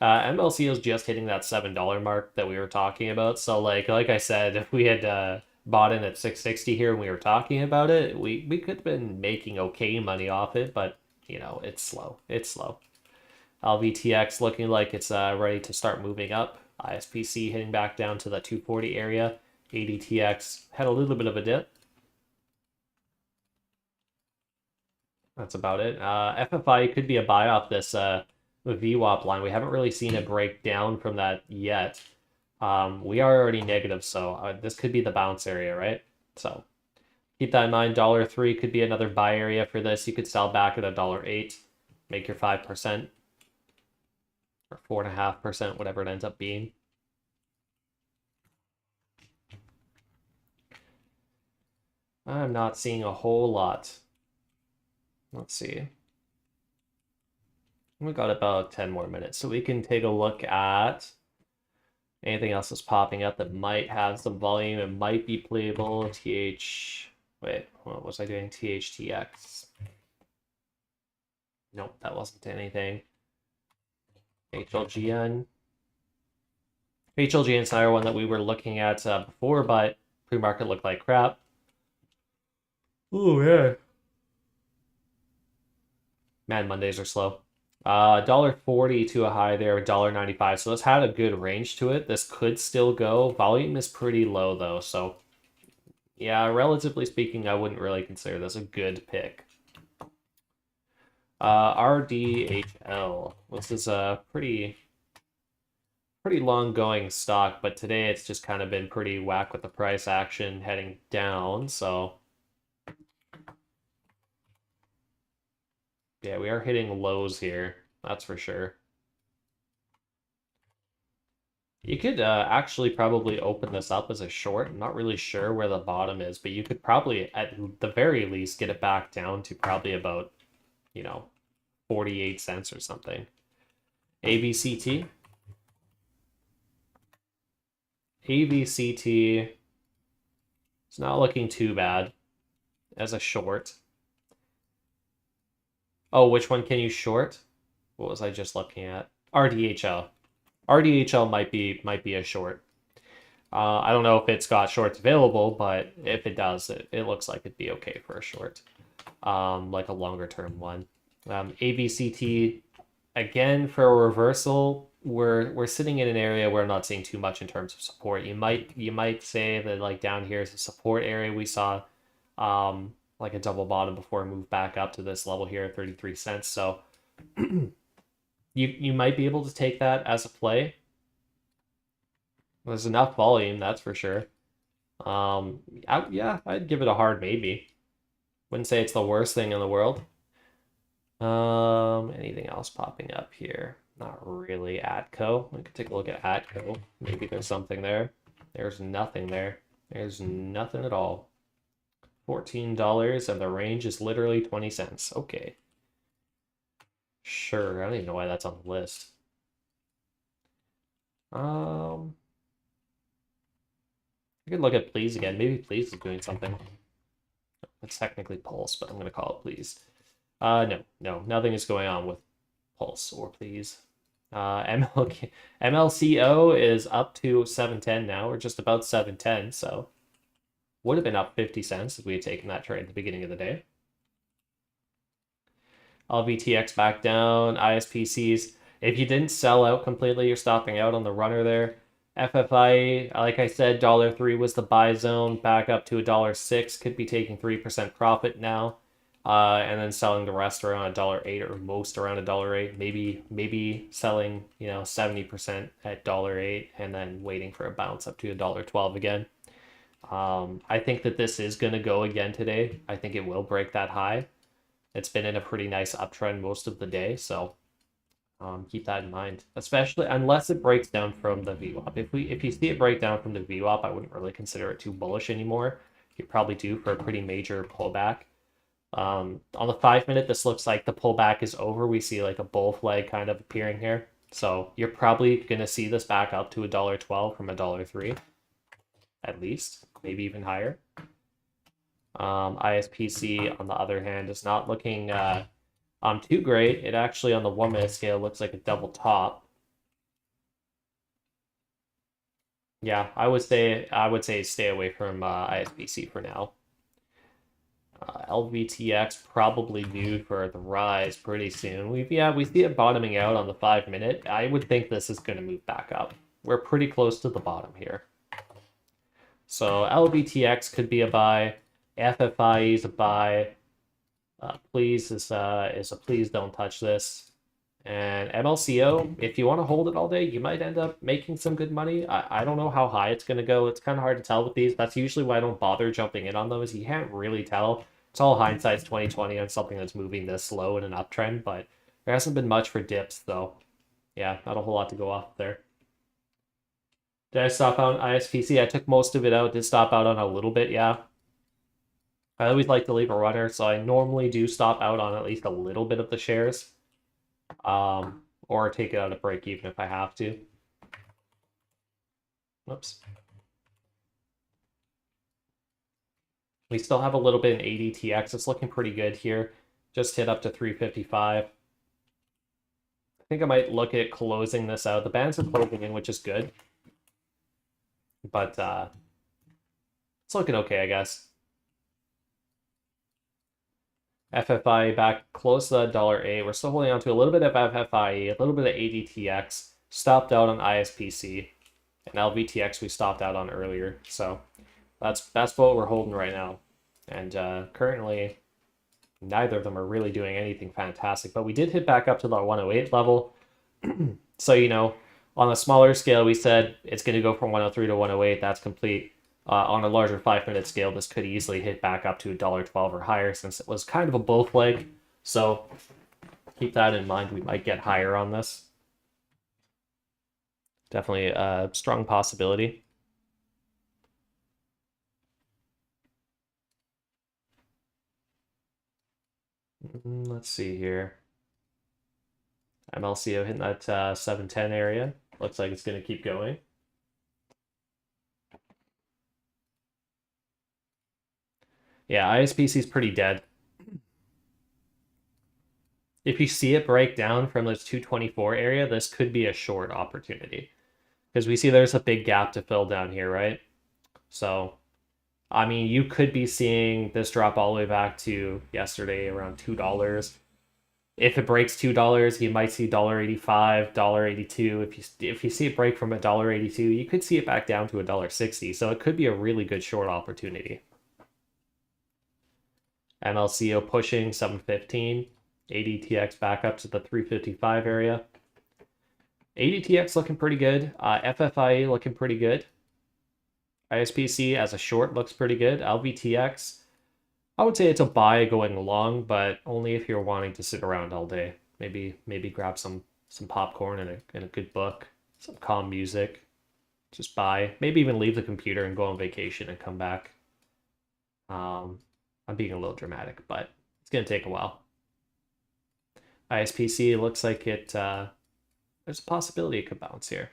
MLC is just hitting that $7 mark that we were talking about. So like I said, if we had bought in at 660 here and we were talking about it, we could have been making okay money off it, but you know, it's slow. It's slow. LVTX looking like it's ready to start moving up. ISPC hitting back down to the 240 area. ADTX had a little bit of a dip. That's about it. FFI could be a buy off this VWAP line. We haven't really seen it break down from that yet. We are already negative, so this could be the bounce area, right? So keep that in mind. $3 could be another buy area for this. You could sell back at $8, make your 5% or 4.5%, whatever it ends up being. I'm not seeing a whole lot. Let's see. We got about 10 more minutes, so we can take a look at anything else that's popping up that might have some volume. It might be playable. Wait, what was I doing? THTX. Nope, that wasn't anything. HLGN. HLGN's another one that we were looking at before, but pre-market looked like crap. Oh, yeah. Man, Mondays are slow. $1.40 to a high there, $1.95. So this had a good range to it. This could still go. Volume is pretty low though, so yeah, relatively speaking, I wouldn't really consider this a good pick. RDHL. This is a pretty long going stock, but today it's just kind of been pretty whack with the price action heading down, so yeah, we are hitting lows here, that's for sure. You could actually probably open this up as a short. I'm not really sure where the bottom is, but you could probably, at the very least, get it back down to probably about, 48 cents or something. AVCT. AVCT. It's not looking too bad as a short. Oh, which one can you short? What was I just looking at? RDHL. RDHL might be a short. I don't know if it's got shorts available, but if it does, it looks like it'd be okay for a short, like a longer term one. AVCT, again, for a reversal, we're sitting in an area where I'm not seeing too much in terms of support. You might say that like down here is a support area. We saw like a double bottom before it moved back up to this level here, 33 cents. So you might be able to take that as a play. There's enough volume, that's for sure. Yeah, I'd give it a hard maybe. Wouldn't say it's the worst thing in the world. Anything else popping up here? Not really. Atco. We could take a look at Atco. Maybe there's something there. There's nothing there. There's nothing at all. $14 and the range is literally 20 cents. Okay. Sure, I don't even know why that's on the list. I could look at Please again. Maybe Please is doing something. It's technically Pulse, but I'm going to call it Please. No, nothing is going on with Pulse or Please. MLCO is up to 710 now, or just about 710, so would have been up 50 cents if we had taken that trade at the beginning of the day. LVTX back down, ISPCs. If you didn't sell out completely, you're stopping out on the runner there. FFI, like I said, $3 was the buy zone, back up to $6. Could be taking 3% profit now, and then selling the rest around $8 or most around $8. Maybe selling 70% at $8 and then waiting for a bounce up to $12 again. I think that this is going to go again today. I think it will break that high. It's been in a pretty nice uptrend most of the day, so keep that in mind. Especially unless it breaks down from the VWAP. If you see it break down from the VWAP, I wouldn't really consider it too bullish anymore. You're probably due for a pretty major pullback. On the 5-minute, this looks like the pullback is over. We see like a bull flag kind of appearing here. So you're probably gonna see this back up to $1.12 from $3, at least, maybe even higher. ISPC, on the other hand, is not looking too great. It actually, on the 1 minute scale, looks like a double top. Yeah, I would say stay away from ISPC for now. LVTX probably due for the rise pretty soon. We see it bottoming out on the 5 minute. I would think this is going to move back up. We're pretty close to the bottom here. So LVTX could be a buy. FFI is a buy. Please is a please don't touch this. And MLCO, if you want to hold it all day, you might end up making some good money. I don't know how high it's going to go. It's kind of hard to tell with these. That's usually why I don't bother jumping in on those. You can't really tell. It's all hindsight's 2020 on something that's moving this slow in an uptrend, but there hasn't been much for dips, though. Yeah, not a whole lot to go off there. Did I stop out on ISPC? I took most of it out. Did stop out on a little bit, yeah. I always like to leave a runner, so I normally do stop out on at least a little bit of the shares. Or take it out at break even if I have to. Whoops. We still have a little bit in ADTX. It's looking pretty good here. Just hit up to 355. I think I might look at closing this out. The bands are closing in, which is good. But it's looking okay, I guess. FFI back close to that $8. We're still holding on to a little bit of FFIE, a little bit of ADTX. Stopped out on ISPC. And LVTX we stopped out on earlier. So that's what we're holding right now. And currently, neither of them are really doing anything fantastic. But we did hit back up to the 108 level. So, you know, on a smaller scale, we said it's going to go from 103 to 108. That's complete. On a larger 5-minute scale, this could easily hit back up to $1.12 or higher since it was kind of a bull flag. So keep that in mind. We might get higher on this. Definitely a strong possibility. Let's see here. MLCO hitting that 710 area. Looks like it's going to keep going. Yeah, ISPC is pretty dead. If you see it break down from this 224 area, this could be a short opportunity. Because we see there's a big gap to fill down here, right? So, I mean, you could be seeing this drop all the way back to yesterday around $2. If it breaks $2, you might see $1.85, $1.82. If you see it break from $1.82, you could see it back down to $1.60. So it could be a really good short opportunity. MLCO pushing 715. ADTX back up to the 355 area. ADTX looking pretty good. FFIE looking pretty good. ISPC as a short looks pretty good. LVTX, I would say it's a buy going long, but only if you're wanting to sit around all day. Maybe grab some popcorn and a good book, some calm music. Just buy. Maybe even leave the computer and go on vacation and come back. I'm being a little dramatic, but it's gonna take a while. ISPC looks like it. There's a possibility it could bounce here.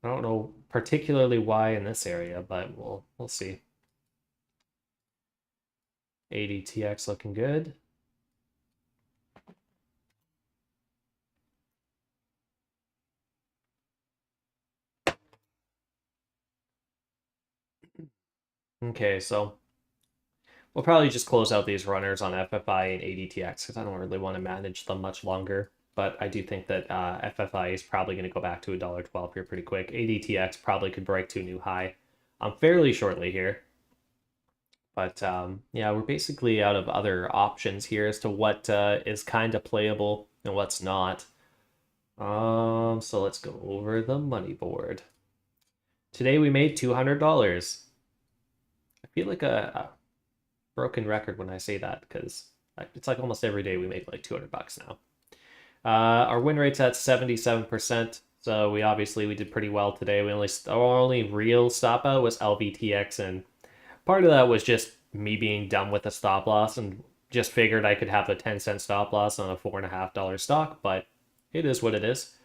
I don't know particularly why in this area, but we'll see. ADTX looking good. Okay, so we'll probably just close out these runners on FFI and ADTX because I don't really want to manage them much longer. But I do think that FFI is probably going to go back to $1.12 here pretty quick. ADTX probably could break to a new high fairly shortly here. But yeah, we're basically out of other options here as to what is kind of playable and what's not. So let's go over the money board. Today we made $200. I feel like a broken record when I say that because it's like almost every day we make like $200 now. Our win rate's at 77%, so we did pretty well today. Our only real stop out was LVTX, and part of that was just me being done with the stop loss and just figured I could have a 10-cent stop loss on a $4.50 stock, but it is what it is.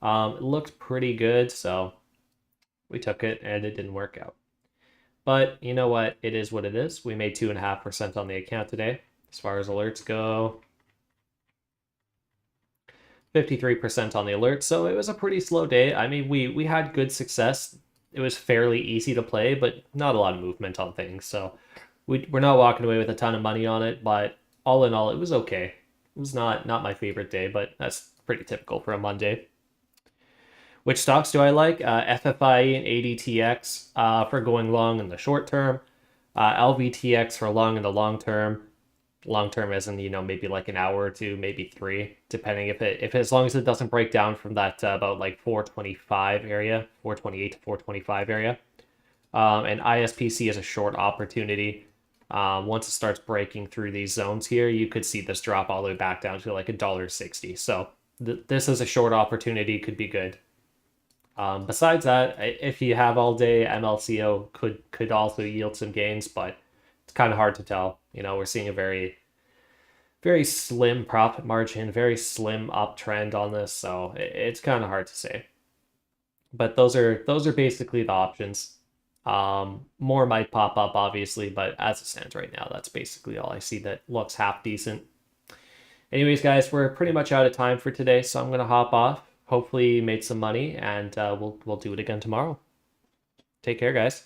It looked pretty good, so we took it and it didn't work out. But you know what? It is what it is. We made 2.5% on the account today. As far as alerts go, 53% on the alert. So it was a pretty slow day. I mean, we had good success. It was fairly easy to play, but not a lot of movement on things. So we're not walking away with a ton of money on it, but all in all, it was okay. It was not my favorite day, but that's pretty typical for a Monday. Which stocks do I like? FFI and ADTX for going long in the short term. LVTX for long in the long term. Long term as in, maybe like an hour or two, maybe three, depending if as long as it doesn't break down from that about like 425 area, 428 to 425 area. And ISPC is a short opportunity. Once it starts breaking through these zones here, you could see this drop all the way back down to like $1.60. So this is a short opportunity, could be good. Besides that, if you have all day, MLCO could also yield some gains, but it's kind of hard to tell. We're seeing a very slim profit margin, very slim uptrend on this, so it's kind of hard to say. But those are basically the options. More might pop up, obviously, but as it stands right now, that's basically all I see that looks half decent. Anyways, guys, we're pretty much out of time for today, so I'm gonna hop off. Hopefully, you made some money, and we'll do it again tomorrow. Take care, guys.